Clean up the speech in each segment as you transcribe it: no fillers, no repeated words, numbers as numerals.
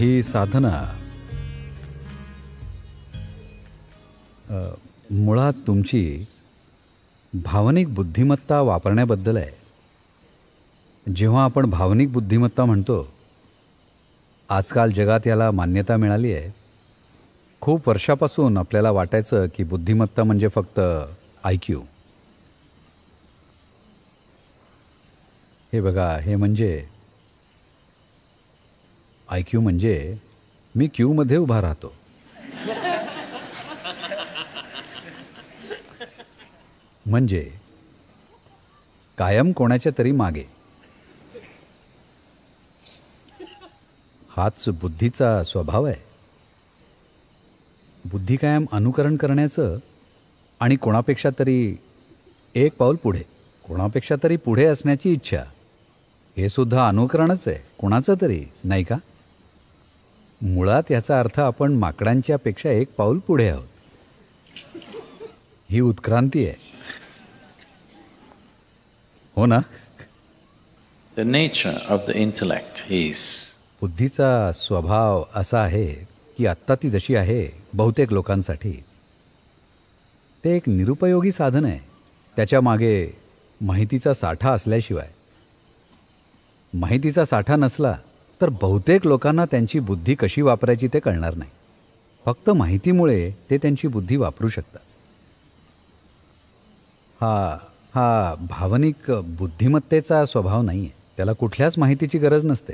ही साधना मुळात तुमची भावनिक बुद्धिमत्ता वापरण्याबद्दल आहे. जेव्हा आपण भावनिक बुद्धिमत्ता म्हणतो, आजकाल जगात याला मान्यता मिळाली आहे. खूप वर्षापासून आपल्याला वाटायचं की बुद्धिमत्ता म्हणजे फक्त IQ. हे बघा, हे म्हणजे IQ म्हणजे मी क्यूमध्ये उभा राहतो. म्हणजे कायम कोणाच्या तरी मागे. हाच बुद्धीचा स्वभाव आहे. बुद्धी कायम अनुकरण करण्याचं आणि कोणापेक्षा तरी एक पाऊल पुढे, कोणापेक्षा तरी पुढे असण्याची इच्छा, हे सुद्धा अनुकरणच आहे, कोणाचं तरी, नाही का? मुळात याचा अर्थ आपण माकडांच्या पेक्षा एक पाऊल पुढे आहोत. ही उत्क्रांती आहे, हो ना? The nature of the intellect is बुद्धीचा स्वभाव असा आहे की आत्ता ती जशी आहे बहुतेक लोकांसाठी ते एक निरुपयोगी साधन आहे. त्याच्या मागे माहितीचा साठा असल्याशिवाय, माहितीचा साठा नसला तर बहुतेक लोकांना त्यांची बुद्धी कशी वापरायची ते कळणार नाही. फक्त माहितीमुळे ते त्यांची बुद्धी वापरू शकतात. हा भावनिक बुद्धिमत्तेचा स्वभाव नाही आहे. त्याला कुठल्याच माहितीची गरज नसते.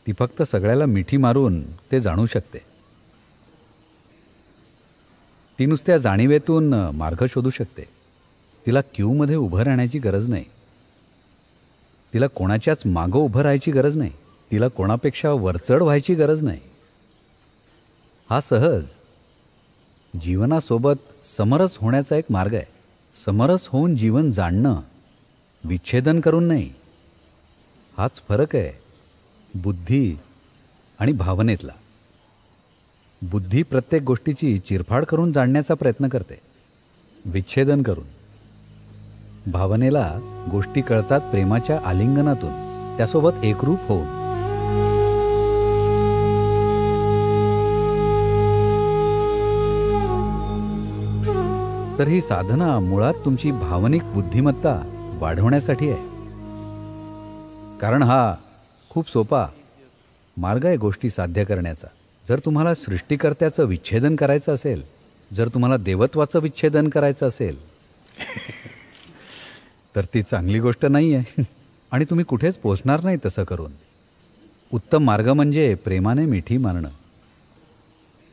ती फक्त सगळ्याला मिठी मारून ते जाणू शकते. ती नुसत्या जाणीवेतून मार्ग शोधू शकते. तिला क्यूमध्ये उभं राहण्याची गरज नाही. तिला कोणाच्याच मागं उभं राहायची गरज नाही. तिला कोणापेक्षा वरचढ व्हायची गरज नाही. हा सहज जीवनासोबत समरस होण्याचा एक मार्ग आहे. समरस होऊन जीवन जाणणं, विच्छेदन करून नाही. हाच फरक आहे बुद्धी आणि भावनेतला. बुद्धी प्रत्येक गोष्टीची चिरफाड करून जाणण्याचा प्रयत्न करते, विच्छेदन करून. भावनेला गोष्टी कळतात प्रेमाच्या आलिंगनातून, त्यासोबत एकरूप होऊन. तर ही साधना मुळात तुमची भावनिक बुद्धिमत्ता वाढवण्यासाठी आहे. कारण हा खूप सोपा मार्ग आहे गोष्टी साध्य करण्याचा. जर तुम्हाला सृष्टिकर्त्याचं विच्छेदन करायचं असेल, जर तुम्हाला देवत्वाचं विच्छेदन करायचं असेल तर ती चांगली गोष्ट नाही आहे आणि तुम्ही कुठेच पोचणार नाही तसं करून. उत्तम मार्ग म्हणजे प्रेमाने मिठी मारणं.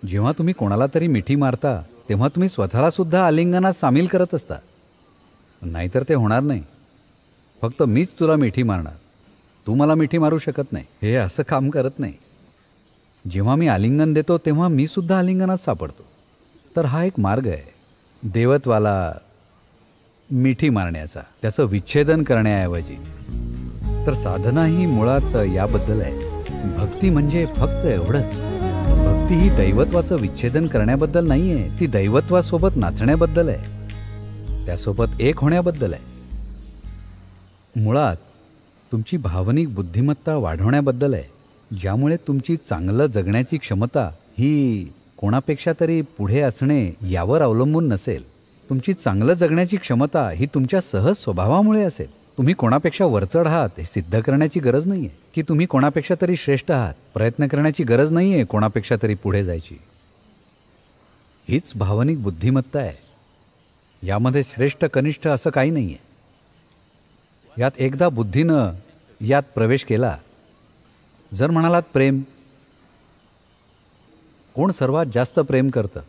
जेव्हा तुम्ही कोणाला तरी मिठी मारता तेव्हा तुम्ही स्वतःला सुद्धा आलिंगनात सामील करत असता. नाहीतर ते होणार नाही. फक्त मीच तुला मिठी मारणार, तू मला मिठी मारू शकत नाही, हे असं काम करत नाही. जेव्हा मी आलिंगन देतो तेव्हा मी सुद्धा आलिंगनात सापडतो. तर हा एक मार्ग आहे देवत्वाला मिठी मारण्याचा, त्याचं विच्छेदन करण्याऐवजी. तर साधना ही मुळात याबद्दल आहे. भक्ती म्हणजे फक्त एवढंच. भक्ती ही दैवत्वाचं विच्छेदन करण्याबद्दल नाही आहे. ती दैवत्वासोबत नाचण्याबद्दल आहे, त्यासोबत एक होण्याबद्दल आहे. मुळात तुमची भावनिक बुद्धिमत्ता वाढवण्याबद्दल आहे, ज्यामुळे तुमची चांगलं जगण्याची क्षमता ही कोणापेक्षा तरी पुढे असणे यावर अवलंबून नसेल. तुमची चांगलं जगण्याची क्षमता ही तुमच्या सहज स्वभावामुळे असेल. तुम्ही कोणापेक्षा वरचढ आहात हे सिद्ध करण्याची गरज नाही आहे, की तुम्ही कोणापेक्षा तरी श्रेष्ठ आहात. प्रयत्न करण्याची गरज नाही आहे कोणापेक्षा तरी पुढे जायची. हीच भावनिक बुद्धिमत्ता आहे. यामध्ये श्रेष्ठ कनिष्ठ असं काही नाही आहे. यात एकदा बुद्धीनं यात प्रवेश केला. जर म्हणालात प्रेम, कोण सर्वात जास्त प्रेम करतं,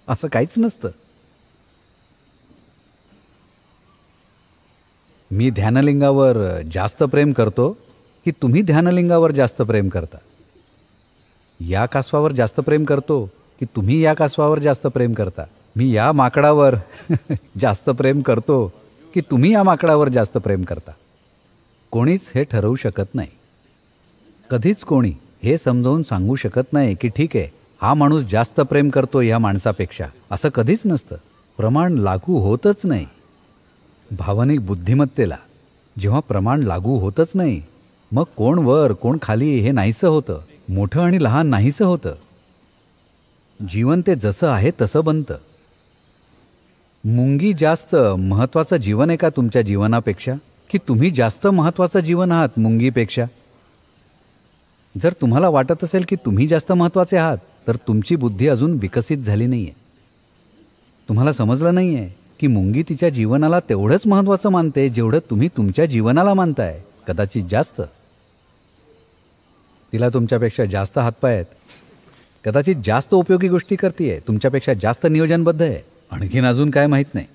असं काहीच नसतं. मी ध्यानलिंगावर जास्त प्रेम करतो की तुम्ही ध्यानलिंगावर जास्त प्रेम करता. या कासवावर जास्त प्रेम करतो की तुम्ही या कासवावर जास्त प्रेम करता. मी या माकडावर जास्त प्रेम करतो की तुम्ही या माकडावर जास्त प्रेम करता. कोणीच हे ठरवू शकत नाही. कधीच कोणी हे समजावून सांगू शकत नाही की ठीक आहे, हा माणूस जास्त प्रेम करतो ह्या माणसापेक्षा. असं कधीच नसतं. प्रमाण लागू होतच नाही. भावनिक बुद्धिमत्तेला जेव्हा प्रमाण लागू होतच नाही, मग कोण वर कोण खाली हे नाहीसं होतं, मोठं आणि लहान नाहीसं होतं. जीवन ते जसं आहे तसं बनतं. मुंगी जास्त महत्त्वाचं जीवन आहे का तुमच्या जीवनापेक्षा, की तुम्ही जास्त महत्त्वाचं जीवन आहात मुंगीपेक्षा? जर तुम्हाला वाटत असेल की तुम्ही जास्त महत्त्वाचे आहात, तर तुमची बुद्धी अजून विकसित झाली नाही आहे. तुम्हाला समजलं नाही आहे की मुंगी तिच्या जीवनाला तेवढंच महत्त्वाचं मानते जेवढं तुम्ही तुमच्या जीवनाला मानताय, कदाचित जास्त. तिला तुमच्यापेक्षा जास्त हातपाय आहेत, कदाचित जास्त उपयोगी गोष्टी करते, तुमच्यापेक्षा जास्त नियोजनबद्ध आहे. आणखीन अजून काय माहीत नाही,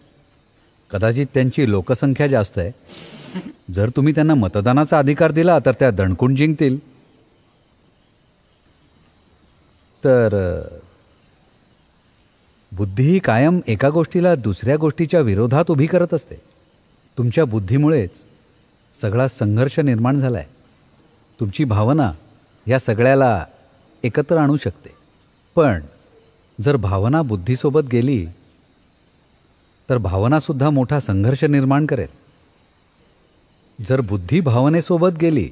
कदाचित त्यांची लोकसंख्या जास्त आहे. जर तुम्ही त्यांना मतदानाचा अधिकार दिला तर त्या दणकून जिंकतील. तर बुद्धी ही कायम एका गोष्टीला दुसऱ्या गोष्टीच्या विरोधात उभी करत असते. तुमच्या बुद्धीमुळेच सगळा संघर्ष निर्माण झाला आहे. तुमची भावना या सगळ्याला एकत्र आणू शकते. पण जर भावना बुद्धीसोबत गेली तर भावनासुद्धा मोठा संघर्ष निर्माण करेल. जर बुद्धी भावनेसोबत गेली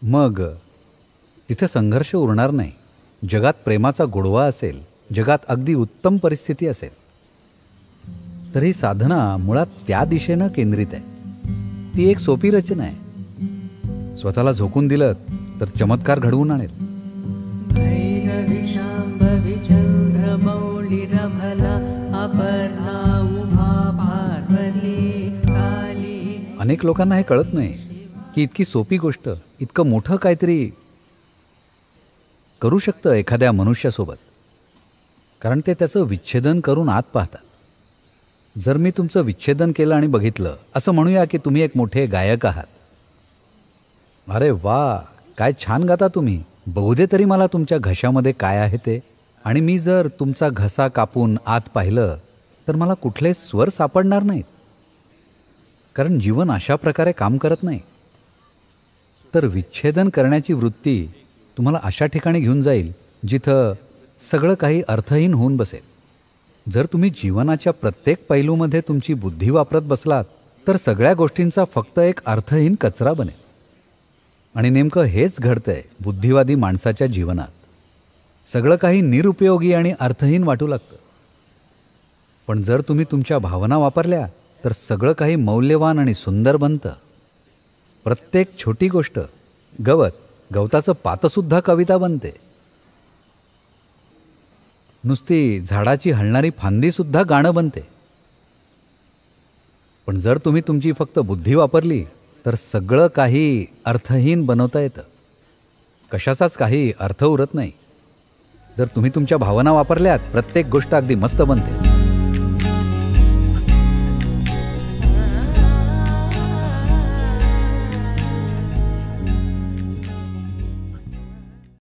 मग तिथे संघर्ष उरणार नाही. जगात प्रेमाचा गोडवा असेल, जगात अगदी उत्तम परिस्थिती असेल, तर ही साधना मुळात त्या दिशेनं केंद्रित आहे. ती एक सोपी रचना आहे. स्वतःला झोकून दिलं तर चमत्कार घडवून आणेल. अनेक लोकांना हे कळत नाही की इतकी सोपी गोष्ट, इतकं मोठं काहीतरी करू शकतं एखाद्या मनुष्यासोबत, कारण ते त्याचं विच्छेदन करून आत पाहतात. जर मी तुमचं विच्छेदन केलं आणि बघितलं, असं म्हणूया की तुम्ही एक मोठे गायक आहात. अरे वा, काय छान गाता तुम्ही, बघू दे तरी मला तुमच्या घशामध्ये काय आहे ते. आणि मी जर तुमचा घसा कापून आत पाहिलं तर मला कुठले स्वर सापडणार नाहीत, कारण जीवन अशा प्रकारे काम करत नाही. तर विच्छेदन करण्याची वृत्ती तुम्हाला अशा ठिकाणी घेऊन जाईल जिथं सगळं काही अर्थहीन होऊन बसेल. जर तुम्ही जीवनाच्या प्रत्येक पैलूमध्ये तुमची बुद्धी वापरत बसलात तर सगळ्या गोष्टींचा फक्त एक अर्थहीन कचरा बनेल. आणि नेमकं हेच घडतंय बुद्धिवादी माणसाच्या जीवनात. सगळं काही निरुपयोगी आणि अर्थहीन वाटू लागतं. पण जर तुम्ही तुमच्या भावना वापरल्या तर सगळं काही मौल्यवान आणि सुंदर बनतं. प्रत्येक छोटी गोष्ट, गवताचं पातसुद्धा कविता बनते. नुसती झाडाची हलणारी फांदीसुद्धा गाणं बनते. पण जर तुम्ही तुमची फक्त बुद्धी वापरली तर सगळं काही अर्थहीन बनवता येतं. कशाचाच काही अर्थ उरत नाही. जर तुम्ही तुमच्या भावना वापरल्यात, प्रत्येक गोष्ट अगदी मस्त बनते.